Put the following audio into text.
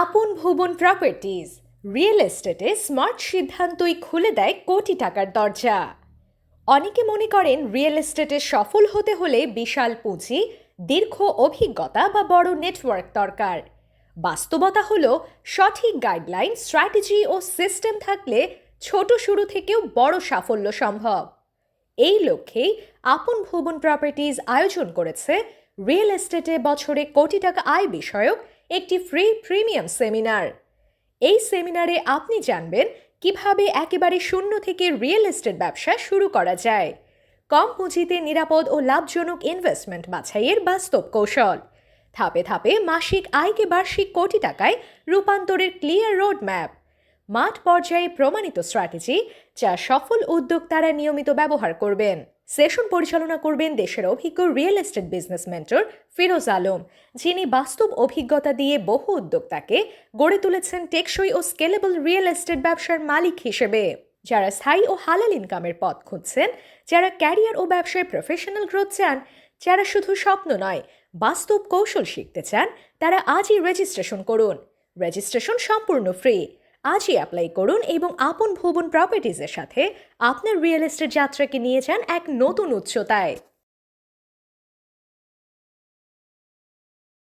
আপন ভুবন properties real এস্টেটে smart সিদ্ধান্তই খুলে দেয় কোটি টাকার দরজা। অনেকে মনে করেন রিয়েল এস্টেটে সফল হতে হলে বিশাল পুঁজি, দীর্ঘ অভিজ্ঞতা বা বড় নেটওয়ার্ক দরকার। বাস্তবতা হলো সঠিক গাইডলাইন, স্ট্র্যাটেজি ও সিস্টেম থাকলে ছোট শুরু থেকেও বড় সাফল্য সম্ভব। এই লক্ষ্যেই আপন ভুবন প্রপার্টিজ আয়োজন করেছে রিয়েল এস্টেটে বছরে কোটি টাকা আয় বিষয়ক একটি ফ্রি প্রিমিয়াম সেমিনার। এই সেমিনারে আপনি জানবেন কিভাবে একেবারে শূন্য থেকে রিয়েল এস্টেট ব্যবসা শুরু করা যায়, কম পুঁজিতে নিরাপদ ও লাভজনক ইনভেস্টমেন্ট বাছাইয়ের বাস্তব কৌশল, ধাপে ধাপে মাসিক আয়কে বার্ষিক কোটি টাকায় রূপান্তরের ক্লিয়ার রোড ম্যাপ, মাঠ পর্যায়ে প্রমাণিত স্ট্র্যাটেজি যা সফল উদ্যোক্তারা নিয়মিত ব্যবহার করবেন। সেশন পরিচালনা করবেন দেশের অভিজ্ঞ real estate business mentor Firoz Alam, যিনি বাস্তব অভিজ্ঞতা দিয়ে বহু উদ্যোক্তাকে গড়ে তুলেছেন টেকসই ও স্কেলেবল রিয়েল এস্টেট ব্যবসার মালিক হিসেবে। যারা স্থায়ী ও হালাল ইনকামের পথ খুঁজছেন, যারা ক্যারিয়ার ও ব্যবসায় প্রফেশনাল গ্রোথ চান, যারা শুধু স্বপ্ন নয় বাস্তব কৌশল শিখতে চান, তারা আজই রেজিস্ট্রেশন করুন। রেজিস্ট্রেশন সম্পূর্ণ ফ্রি। আজই অ্যাপ্লাই করুন এবং আপন ভুবন প্রপার্টিজের সাথে আপনার রিয়েল এস্টেট যাত্রাকে নিয়ে যান এক নতুন উচ্চতায়।